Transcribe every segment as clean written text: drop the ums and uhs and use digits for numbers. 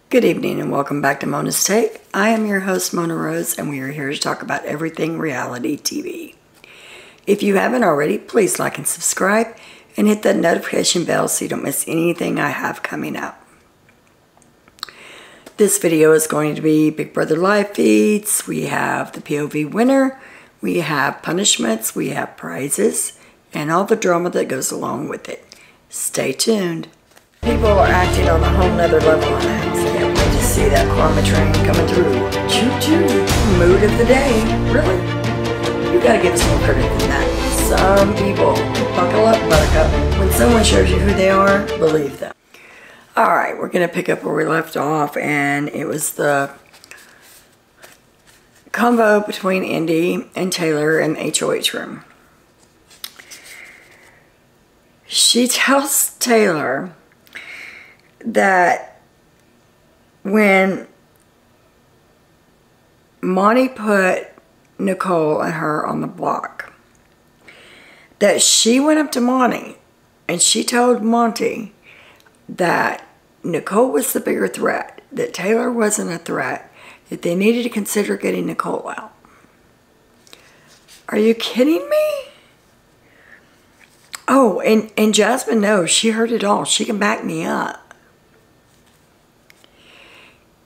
Good evening and welcome back to Mona's Take. I am your host, Mona Rose, and we are here to talk about everything reality TV. If you haven't already, please like and subscribe and hit that notification bell so you don't miss anything I have coming up. This video is going to be Big Brother live feeds. We have the POV winner, we have punishments, we have prizes, and all the drama that goes along with it. Stay tuned. People are acting on a whole nother level on that. So can't wait to see that karma train coming through. Choo-choo. Mood of the day. Really? You gotta give us more credit than that. Some people, buckle up, buttercup. When someone shows you who they are, believe them. Alright, we're gonna pick up where we left off, and it was the convo between Indy and Taylor in the HOH room. She tells Taylor that when Monty put Nicole and her on the block, that she went up to Monty and she told Monty that Nicole was the bigger threat, that Taylor wasn't a threat, that they needed to consider getting Nicole out. Are you kidding me? Oh, and Jasmine knows. She heard it all. She can back me up.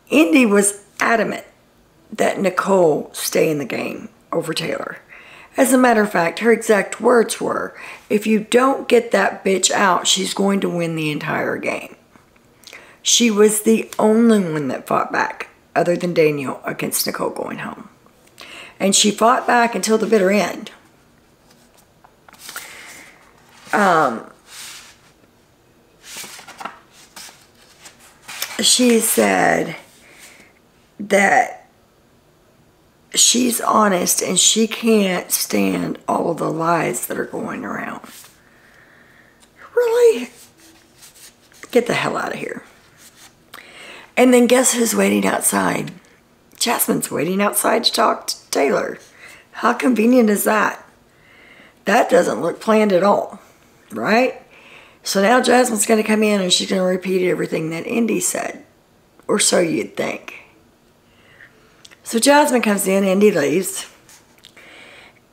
Indy was adamant that Nicole stay in the game over Taylor. As a matter of fact, her exact words were, if you don't get that bitch out, she's going to win the entire game. She was the only one that fought back, other than Daniel, against Nicole going home. And she fought back until the bitter end. She said that she's honest and she can't stand all of the lies that are going around. Really? Get the hell out of here. And then guess who's waiting outside? Jasmine's waiting outside to talk to Taylor. How convenient is that? That doesn't look planned at all, right? So now Jasmine's going to come in and she's going to repeat everything that Indy said. Or so you'd think. So Jasmine comes in, Indy leaves.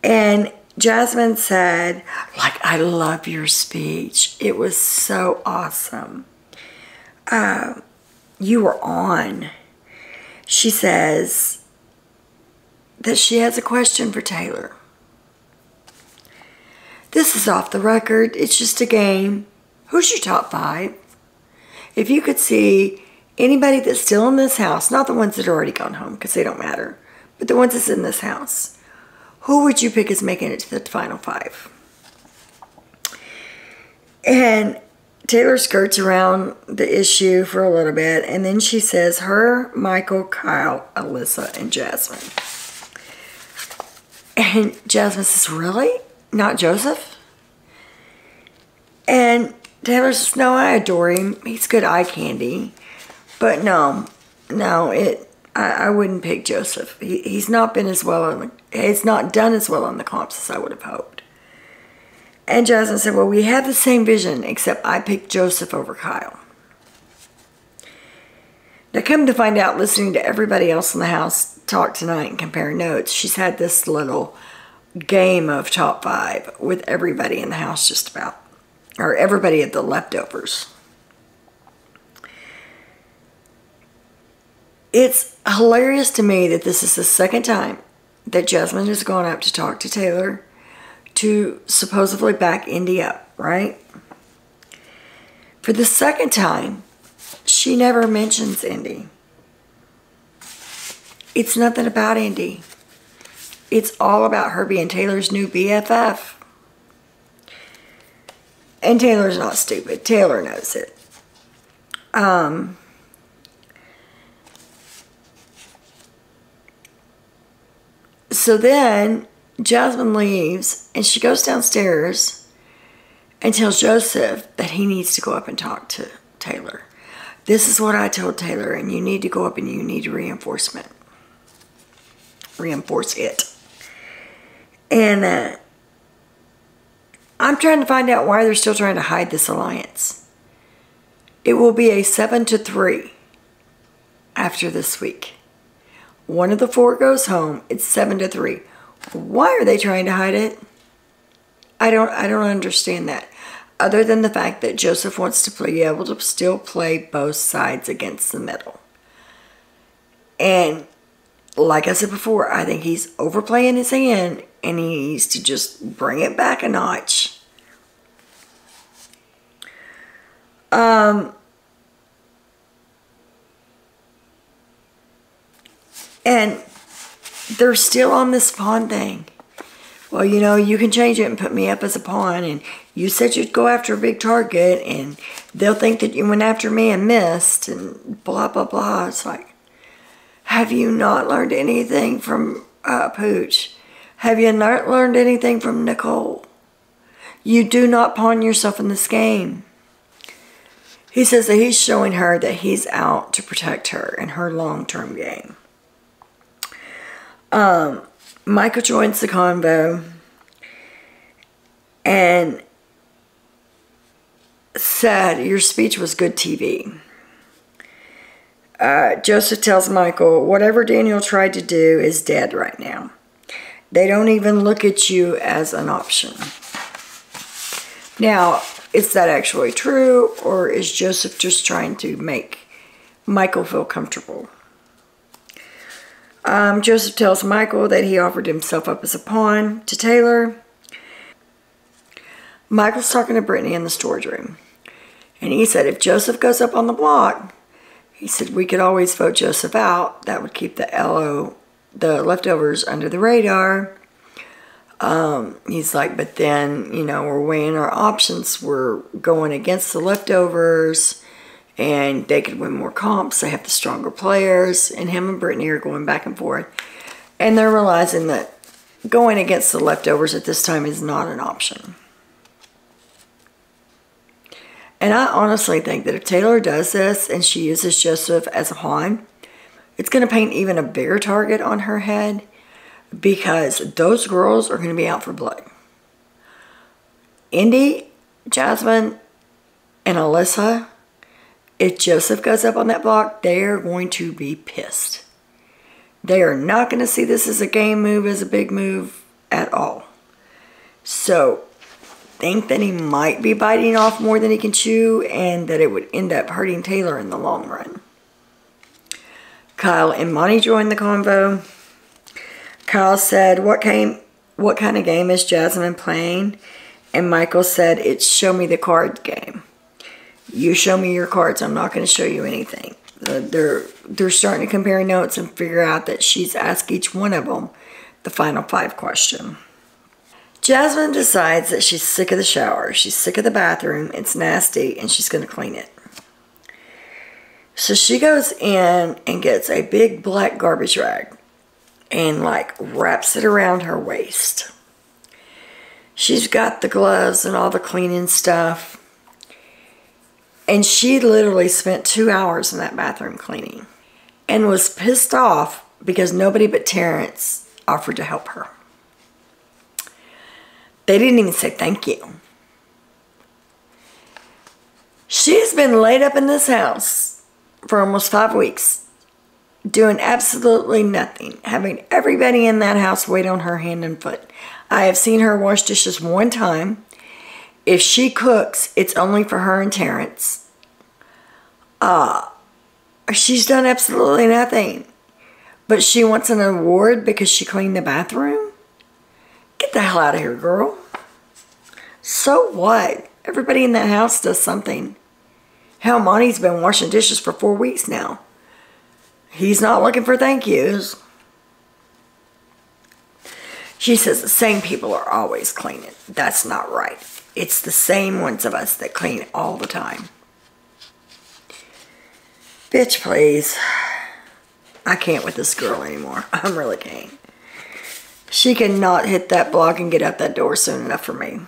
And Jasmine said, like, I love your speech. It was so awesome. You were on. She says that she has a question for Taylor. This is off the record. It's just a game. Who's your top 5? If you could see anybody that's still in this house, not the ones that are already gone home because they don't matter, but the ones that's in this house, who would you pick as making it to the final 5? And Taylor skirts around the issue for a little bit, and then she says her, Michael, Kyle, Alyssa, and Jasmine. And Jasmine says, really? Not Joseph? And Taylor says, no, I adore him. He's good eye candy. But no, I wouldn't pick Joseph. He's not been as well, he's not done as well on the comps as I would have hoped. And Jasmine said, well, we have the same vision, except I picked Joseph over Kyle. Now, come to find out, listening to everybody else in the house talk tonight and compare notes, she's had this little game of top 5 with everybody in the house just about. Or everybody at the leftovers. It's hilarious to me that this is the second time that Jasmine has gone up to talk to Taylor to supposedly back Indy up, right? For the second time, she never mentions Indy. It's nothing about Indy. It's all about her being Taylor's new BFF. And Taylor's not stupid. Taylor knows it. So then Jasmine leaves and she goes downstairs and tells Joseph that he needs to go up and talk to Taylor. This is what I told Taylor, and you need to go up and you need reinforcement. Reinforce it. And I'm trying to find out why they're still trying to hide this alliance. It will be a 7-3 after this week. One of the four goes home. It's 7-3. Why are they trying to hide it? I don't understand that. Other than the fact that Joseph wants to be able to still play both sides against the middle. And like I said before, I think he's overplaying his hand and he needs to just bring it back a notch. And they're still on this pawn thing. Well, you know, you can change it and put me up as a pawn, and you said you'd go after a big target, and they'll think that you went after me and missed, and blah, blah, blah. It's like, have you not learned anything from Pooch? Have you not learned anything from Nicole? You do not pawn yourself in this game. He says that he's showing her that he's out to protect her in her long-term game. Michael joins the convo and said, your speech was good TV. Joseph tells Michael, whatever Daniel tried to do is dead right now. They don't even look at you as an option. Now, is that actually true, or is Joseph just trying to make Michael feel comfortable? Joseph tells Michael that he offered himself up as a pawn to Taylor. Michael's talking to Brittany in the storage room. And he said if Joseph goes up on the block, he said we could always vote Joseph out. That would keep the leftovers under the radar. He's like, but then, you know, we're weighing our options. We're going against the leftovers. And they could win more comps. They have the stronger players. And him and Brittany are going back and forth. And they're realizing that going against the leftovers at this time is not an option. And I honestly think that if Taylor does this and she uses Joseph as a pawn, it's going to paint even a bigger target on her head. Because those girls are going to be out for blood. Indy, Jasmine, and Alyssa, if Joseph goes up on that block, they are going to be pissed. They are not going to see this as a game move, as a big move at all. So, think that he might be biting off more than he can chew, and that it would end up hurting Taylor in the long run. Kyle and Monty joined the convo. Kyle said, what kind of game is Jasmine playing? And Michael said, it's show me the card game. You show me your cards, I'm not going to show you anything. They're starting to compare notes and figure out that she's asked each one of them the final 5 question. Jasmine decides that she's sick of the shower. She's sick of the bathroom. It's nasty, and she's going to clean it. So she goes in and gets a big black garbage rag and like wraps it around her waist. She's got the gloves and all the cleaning stuff. And she literally spent 2 hours in that bathroom cleaning and was pissed off because nobody but Terrence offered to help her. They didn't even say thank you. She's been laid up in this house for almost 5 weeks, doing absolutely nothing, having everybody in that house wait on her hand and foot. I have seen her wash dishes 1 time. If she cooks, it's only for her and Terrence. She's done absolutely nothing. But she wants an award because she cleaned the bathroom? Get the hell out of here, girl. So what? Everybody in that house does something. Hell, Monty's been washing dishes for 4 weeks now. He's not looking for thank yous. She says the same people are always cleaning. That's not right. It's the same ones of us that clean all the time. Bitch, please. I can't with this girl anymore. I really can't. She cannot hit that block and get out that door soon enough for me.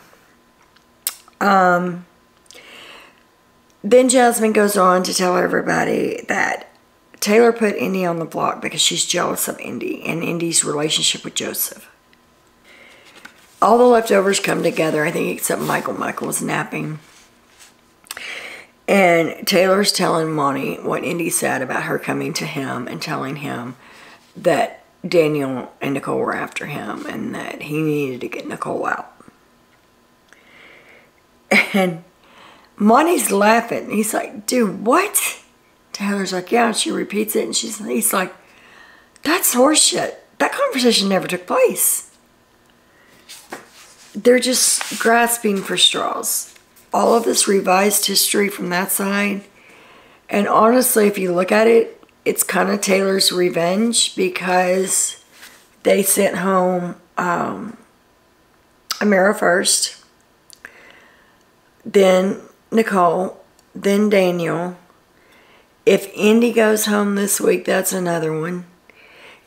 Then Jasmine goes on to tell everybody that Taylor put Indy on the block because she's jealous of Indy and Indy's relationship with Joseph. All the leftovers come together, I think, except Michael. Michael was napping. And Taylor's telling Monty what Indy said about her coming to him and telling him that Daniel and Nicole were after him and that he needed to get Nicole out. And Monty's laughing. He's like, dude, what? Taylor's like, yeah. And she repeats it, and he's like, that's horseshit. That conversation never took place. They're just grasping for straws. All of this revised history from that side. And honestly, if you look at it, it's kind of Taylor's revenge because they sent home Amira first, then Nicole, then Daniel. If Indy goes home this week, that's another one.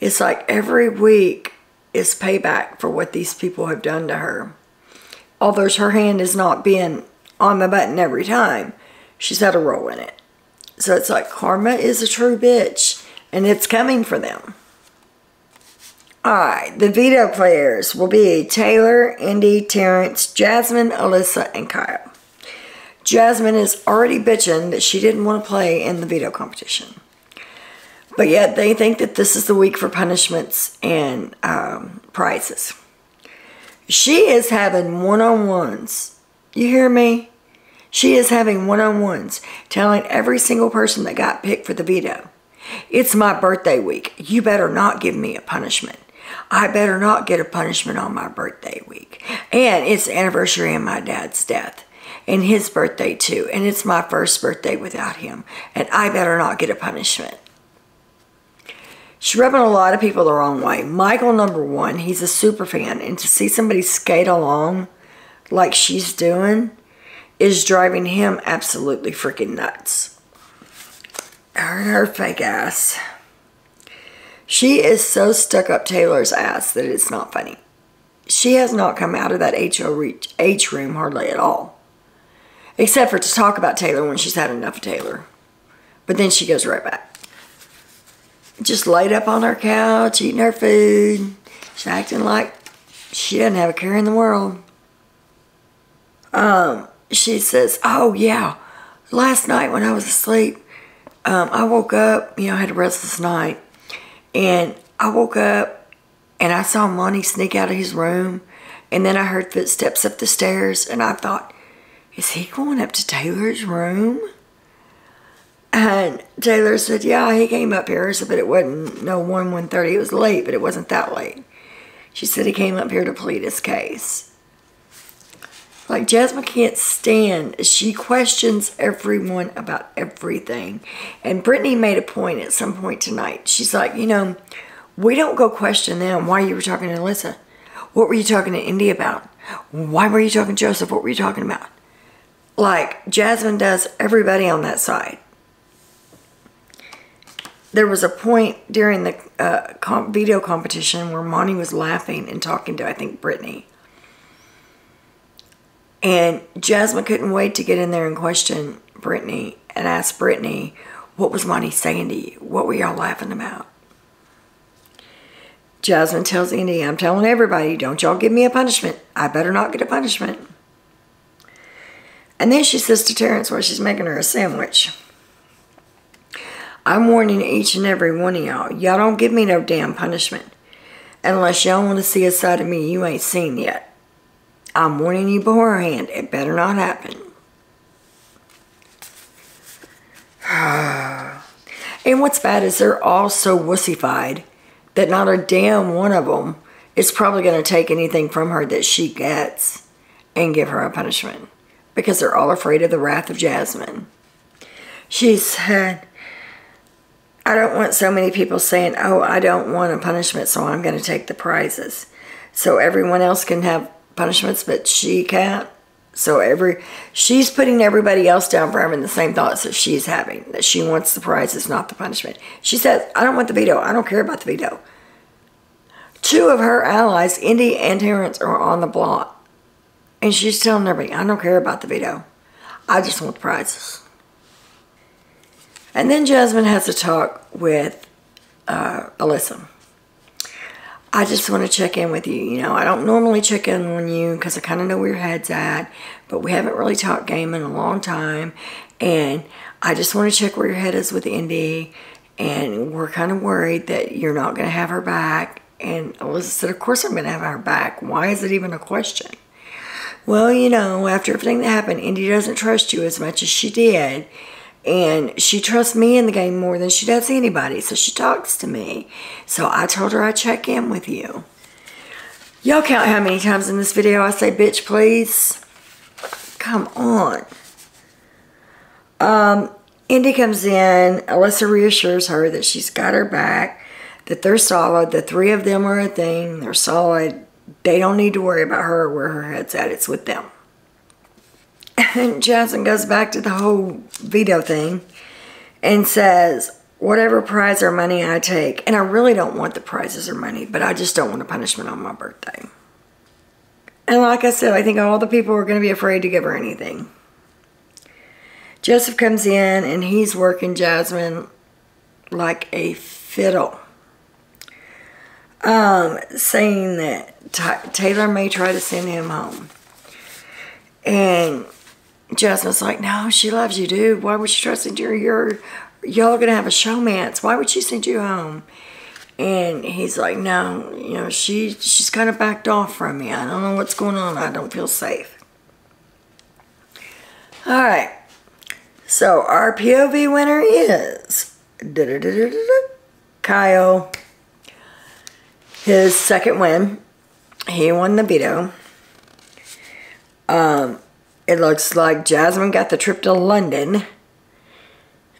It's like every week is payback for what these people have done to her. Although her hand has not been on the button every time, she's had a role in it. So it's like karma is a true bitch, and it's coming for them. Alright, the veto players will be Taylor, Indy, Terrence, Jasmine, Alyssa, and Kyle. Jasmine is already bitching that she didn't want to play in the veto competition. But yet they think that this is the week for punishments and prizes. She is having one-on-ones. You hear me? She is having one-on-ones, telling every single person that got picked for the veto, it's my birthday week. You better not give me a punishment. I better not get a punishment on my birthday week. And it's the anniversary of my dad's death. And his birthday too. And it's my first birthday without him. And I better not get a punishment. She's rubbing a lot of people the wrong way. Michael, number one, he's a super fan. And to see somebody skate along like she's doing is driving him absolutely freaking nuts. Her and her fake ass. She is so stuck up Taylor's ass that it's not funny. She has not come out of that H room hardly at all. Except for to talk about Taylor when she's had enough of Taylor. But then she goes right back. Just laid up on her couch, eating her food. She's acting like she doesn't have a care in the world. She says, oh yeah, last night when I was asleep, I woke up, I had a restless night. And I woke up and I saw Monty sneak out of his room. And then I heard footsteps up the stairs and I thought, is he going up to Taylor's room? And Taylor said, yeah, he came up here. But it wasn't 1:30. It was late, but it wasn't that late. She said he came up here to plead his case. Like, Jasmine can't stand. She questions everyone about everything. And Brittany made a point at some point tonight. She's like, we don't go question them. Why you were talking to Alyssa? What were you talking to Indy about? Why were you talking to Joseph? What were you talking about? Like, Jasmine does everybody on that side. There was a point during the veto competition where Monty was laughing and talking to, I think, Brittany. And Jasmine couldn't wait to get in there and question Brittany and ask Brittany, what was Monty saying to you? What were y'all laughing about? Jasmine tells Indy, I'm telling everybody, don't y'all give me a punishment. I better not get a punishment. And then she says to Terrence while she's making her a sandwich, I'm warning each and every one of y'all, y'all don't give me no damn punishment unless y'all want to see a side of me you ain't seen yet. I'm warning you beforehand, it better not happen. And what's bad is they're all so wussified that not a damn one of them is probably going to take anything from her that she gets and give her a punishment. Because they're all afraid of the wrath of Jasmine. She said, I don't want so many people saying, oh, I don't want a punishment, so I'm going to take the prizes. So everyone else can have punishments, but she can't. So she's putting everybody else down for having the same thoughts that she's having. That she wants the prizes, not the punishment. She says, I don't want the veto. I don't care about the veto. Two of her allies, Indy and Terrence, are on the block. And she's telling everybody, I don't care about the veto. I just want the prizes. And then Jasmine has a talk with Alyssa. I just want to check in with you. I don't normally check in on you because I kind of know where your head's at. But we haven't really talked game in a long time. And I just want to check where your head is with Indy. And we're kind of worried that you're not going to have her back. And Alyssa said, of course I'm going to have her back. Why is it even a question? Well, you know, after everything that happened, Indy doesn't trust you as much as she did. And she trusts me in the game more than she does anybody. So she talks to me. So I told her I'd check in with you. Y'all count how many times in this video I say, bitch, please. Come on. Indy comes in. Alyssa reassures her that she's got her back, that they're solid. The three of them are a thing. They're solid. They don't need to worry about her or where her head's at. It's with them. And Jasmine goes back to the whole veto thing and says, whatever prize or money I take, and I really don't want the prizes or money, but I just don't want a punishment on my birthday. And like I said, I think all the people are going to be afraid to give her anything. Joseph comes in and he's working Jasmine like a fiddle. Saying that Taylor may try to send him home. And Jasmine's like, no, she loves you, dude. Why would she try to send you? Y'all gonna have a showmance. Why would she send you home? And he's like, no, you know, she's kind of backed off from me. I don't know what's going on. I don't feel safe. All right. So our POV winner is Kyle. His second win. He won the veto. It looks like Jasmine got the trip to London.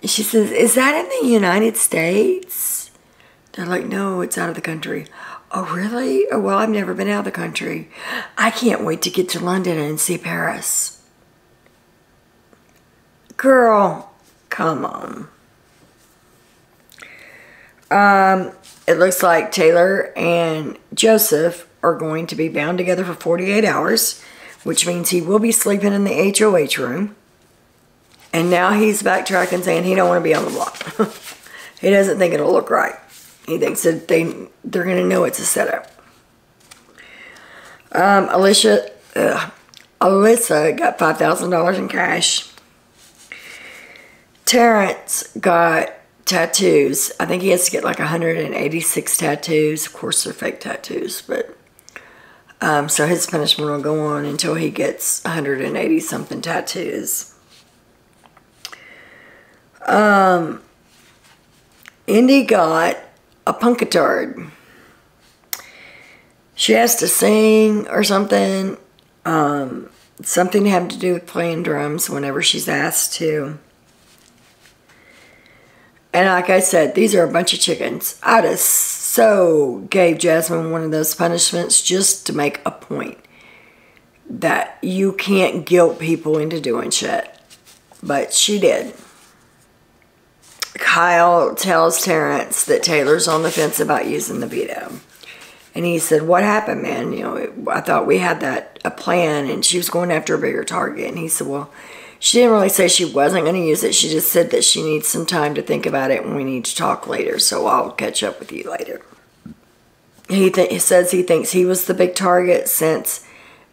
She says, is that in the United States? They're like, no, it's out of the country. Oh, really? Oh, well, I've never been out of the country. I can't wait to get to London and see Paris. Girl, come on. It looks like Taylor and Joseph are going to be bound together for 48 hours, which means he will be sleeping in the HOH room. And now he's backtracking saying he don't want to be on the block. He doesn't think it'll look right. He thinks that they're going to know it's a setup. Alyssa got $5,000 in cash. Terrence got tattoos. I think he has to get like 186 tattoos. Of course, they're fake tattoos, but so his punishment will go on until he gets 180 something tattoos. Indy got a punkatard. She has to sing or something. Something having to do with playing drums whenever she's asked to. And like I said, these are a bunch of chickens. I just so gave Jasmine one of those punishments just to make a point that you can't guilt people into doing shit. But she did. Kyle tells Terrence that Taylor's on the fence about using the veto. And he said, what happened, man? You know, I thought we had a plan and she was going after a bigger target. And he said, well, she didn't really say she wasn't going to use it. She just said that she needs some time to think about it and we need to talk later. So I'll catch up with you later. He says he thinks he was the big target since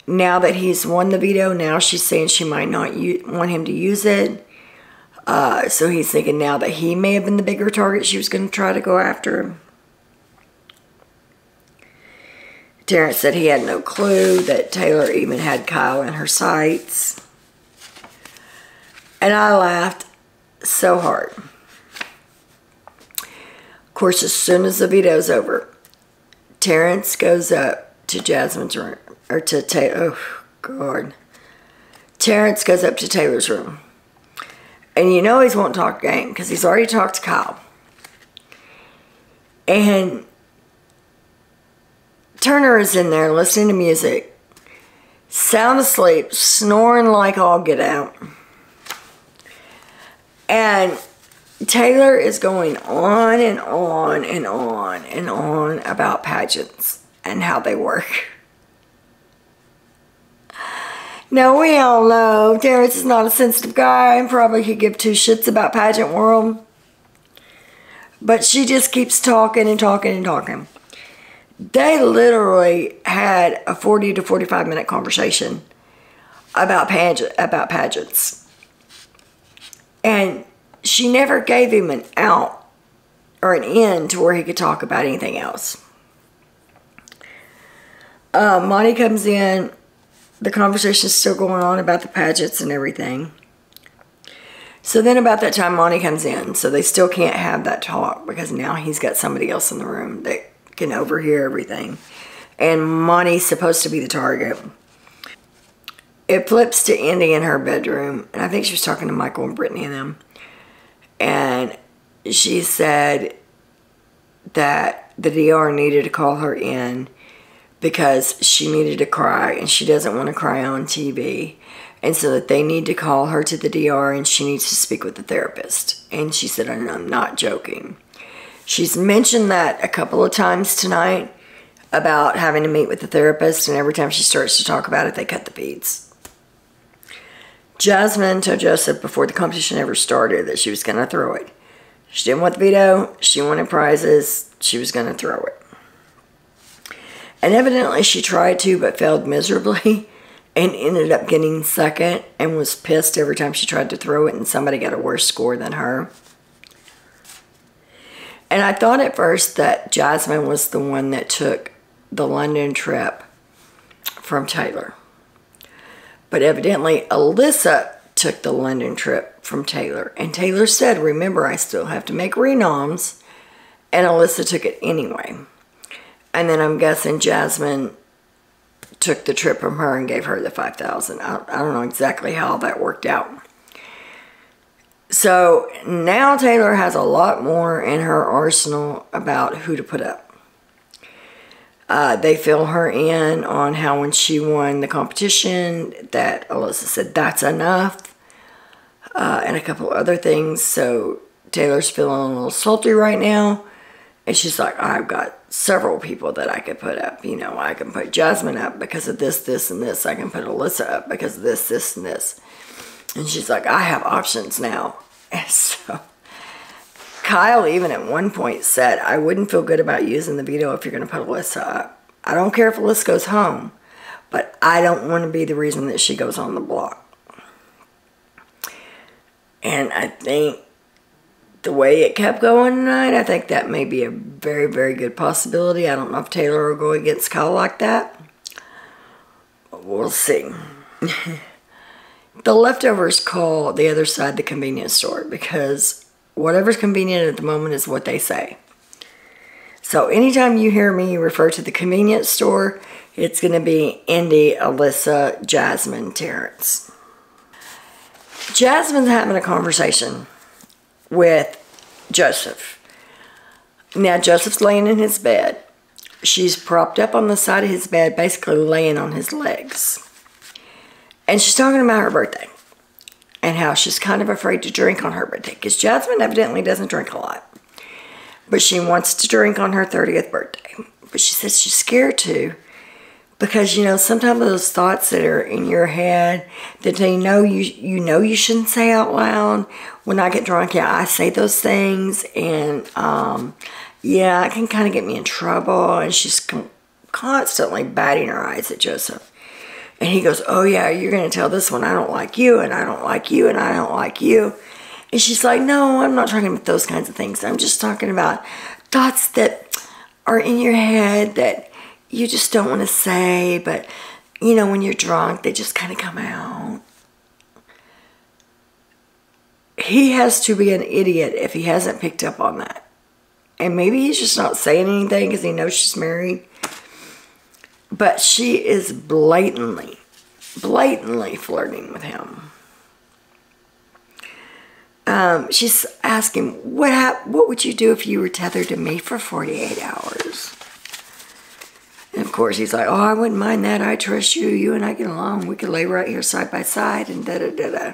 now that he's won the veto, now she's saying she might not want him to use it. So he's thinking now that he may have been the bigger target, she was going to try to go after him. Terrence said he had no clue that Taylor even had Kyle in her sights. And I laughed so hard. Of course, as soon as the veto's over, Terrence goes up to Jasmine's room, or to Taylor. Oh, God. Terrence goes up to Taylor's room. And you know he's won't talk game because he's already talked to Kyle. And Turner is in there listening to music, sound asleep, snoring like all get out. And Taylor is going on and on and on and on about pageants and how they work. Now, we all know Terrence is not a sensitive guy and probably could give two shits about pageant world. But she just keeps talking and talking and talking. They literally had a 40 to 45 minute conversation about pageants. And she never gave him an out or an in to where he could talk about anything else. Monty comes in. The conversation is still going on about the pageants and everything. So then about that time, Monty comes in. So they still can't have that talk because now he's got somebody else in the room that can overhear everything. And Monty's supposed to be the target. It flips to Indy in her bedroom. And I think she was talking to Michael and Brittany and them. And she said that the DR needed to call her in because she needed to cry and she doesn't want to cry on TV. And so that they need to call her to the DR and she needs to speak with the therapist. And she said, and I'm not joking. She's mentioned that a couple of times tonight about having to meet with the therapist, and every time she starts to talk about it, they cut the beads. Jasmine told Joseph before the competition ever started that she was going to throw it. She didn't want the veto. She wanted prizes. She was going to throw it. And evidently she tried to, but failed miserably and ended up getting second and was pissed every time she tried to throw it and somebody got a worse score than her. And I thought at first that Jasmine was the one that took the London trip from Taylor. But evidently Alyssa took the London trip from Taylor. And Taylor said, remember, I still have to make renoms. And Alyssa took it anyway. And then I'm guessing Jasmine took the trip from her and gave her the $5,000. I don't know exactly how that worked out. So now Taylor has a lot more in her arsenal about who to put up. They fill her in on how when she won the competition that Alyssa said that's enough. And a couple other things. So Taylor's feeling a little salty right now. And she's like, I've got several people that I could put up. You know, I can put Jasmine up because of this, this, and this. I can put Alyssa up because of this, this, and this. And she's like, I have options now. And so Kyle even at one point said, I wouldn't feel good about using the veto if you're going to put Alyssa up. I don't care if Alyssa goes home, but I don't want to be the reason that she goes on the block. And I think the way it kept going tonight, I think that may be a very, very good possibility. I don't know if Taylor will go against Kyle like that. But we'll see. The leftovers call the other side the convenience store because whatever's convenient at the moment is what they say. So anytime you hear me refer to the convenience store, it's going to be Indy, Alyssa, Jasmine, Terrence. Jasmine's having a conversation with Joseph. Now Joseph's laying in his bed. She's propped up on the side of his bed, basically laying on his legs. And she's talking about her birthday and how she's kind of afraid to drink on her birthday because Jasmine evidently doesn't drink a lot. But she wants to drink on her 30th birthday. But she says she's scared to because, you know, sometimes those thoughts that are in your head that you know you shouldn't say out loud. When I get drunk, yeah, I say those things. And, yeah, it can kind of get me in trouble. And she's constantly batting her eyes at Joseph. And he goes, oh, yeah, you're going to tell this one I don't like you, and I don't like you, and I don't like you. And she's like, no, I'm not talking about those kinds of things. I'm just talking about thoughts that are in your head that you just don't want to say. But, you know, when you're drunk, they just kind of come out. He has to be an idiot if he hasn't picked up on that. And maybe he's just not saying anything because he knows she's married. But she is blatantly flirting with him. She's asking, what would you do if you were tethered to me for 48 hours? And of course he's like, oh, I wouldn't mind that. I trust you. You and I get along. We could lay right here side by side and da-da-da-da.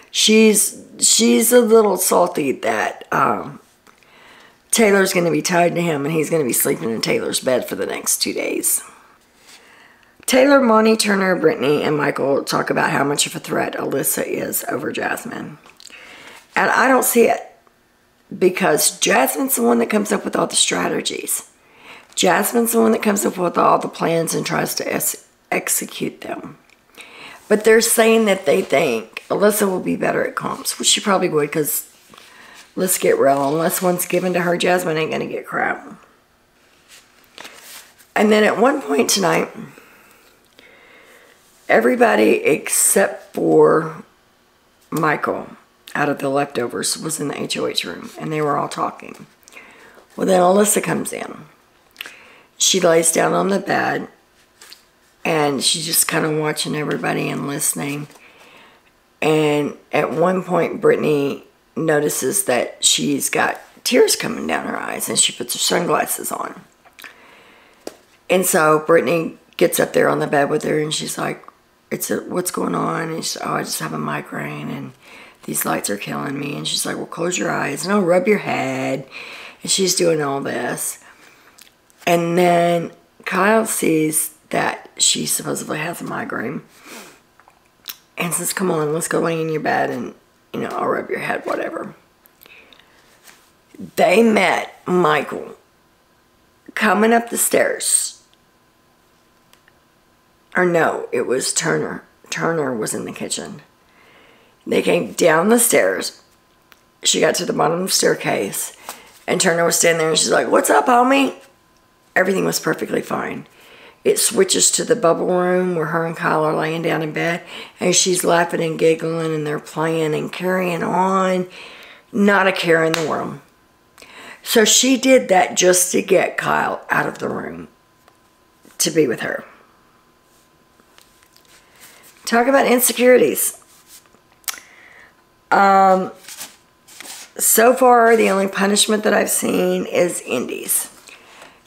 She's a little salty that Taylor's going to be tied to him and he's going to be sleeping in Taylor's bed for the next 2 days. Taylor, Monty, Turner, Brittany, and Michael talk about how much of a threat Alyssa is over Jasmine. And I don't see it because Jasmine's the one that comes up with all the strategies. Jasmine's the one that comes up with all the plans and tries to execute them. But they're saying that they think Alyssa will be better at comps, which she probably would, because let's get real, unless one's given to her, Jasmine ain't going to get crap. And then at one point tonight, everybody except for Michael, out of the leftovers, was in the HOH room, and they were all talking. Well, then Alyssa comes in. She lays down on the bed, and she's just kind of watching everybody and listening. And at one point, Brittany notices that she's got tears coming down her eyes, and she puts her sunglasses on. And so Brittany gets up there on the bed with her, and she's like, what's going on? And she's, oh, I just have a migraine, and these lights are killing me. And she's like, well, close your eyes, and I'll rub your head. And she's doing all this. And then Kyle sees that she supposedly has a migraine and says, come on, let's go lay in your bed and, you know, I'll rub your head, whatever. They met Michael coming up the stairs. Or no, it was Turner. Turner was in the kitchen. They came down the stairs. She got to the bottom of the staircase, and Turner was standing there, and she's like, what's up, homie? Everything was perfectly fine. It switches to the bubble room where her and Kyle are laying down in bed, and she's laughing and giggling, and they're playing and carrying on. Not a care in the world. So she did that just to get Kyle out of the room to be with her. Talk about insecurities. So far, the only punishment that I've seen is Indy's.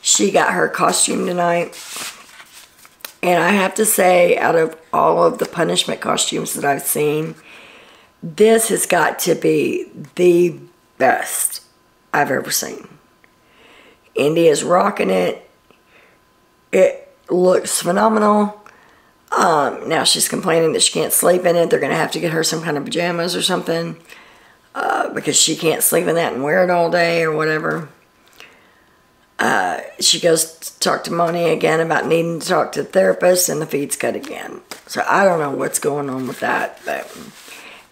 She got her costume tonight. And I have to say, out of all of the punishment costumes that I've seen, this has got to be the best I've ever seen. Indy is rocking it. It looks phenomenal. Now she's complaining that she can't sleep in it. They're going to have to get her some kind of pajamas or something. Because she can't sleep in that and wear it all day or whatever. She goes to talk to Moni again about needing to talk to the therapist, and the feed's cut again. So I don't know what's going on with that, but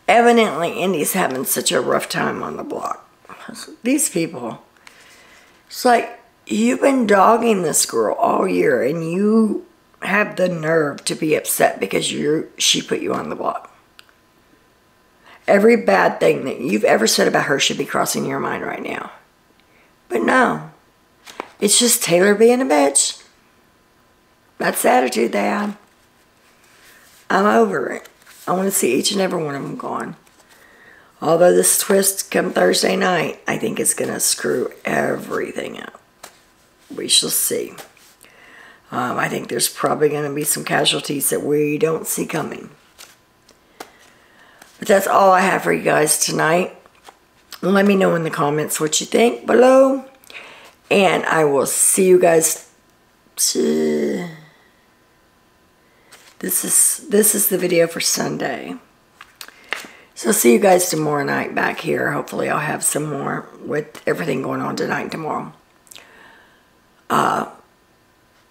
evidently Indy's having such a rough time on the block. These people, it's like, you've been dogging this girl all year, and you have the nerve to be upset because she put you on the block. Every bad thing that you've ever said about her should be crossing your mind right now. But no. It's just Taylor being a bitch. That's the attitude they have. I'm over it. I want to see each and every one of them gone. Although this twist come Thursday night, I think it's going to screw everything up. We shall see. I think there's probably going to be some casualties that we don't see coming. But that's all I have for you guys tonight. Let me know in the comments what you think below. And I will see you guys. This is the video for Sunday. So see you guys tomorrow night back here. Hopefully I'll have some more with everything going on tonight and tomorrow.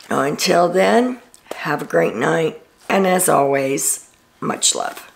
Until then, have a great night. And as always, much love.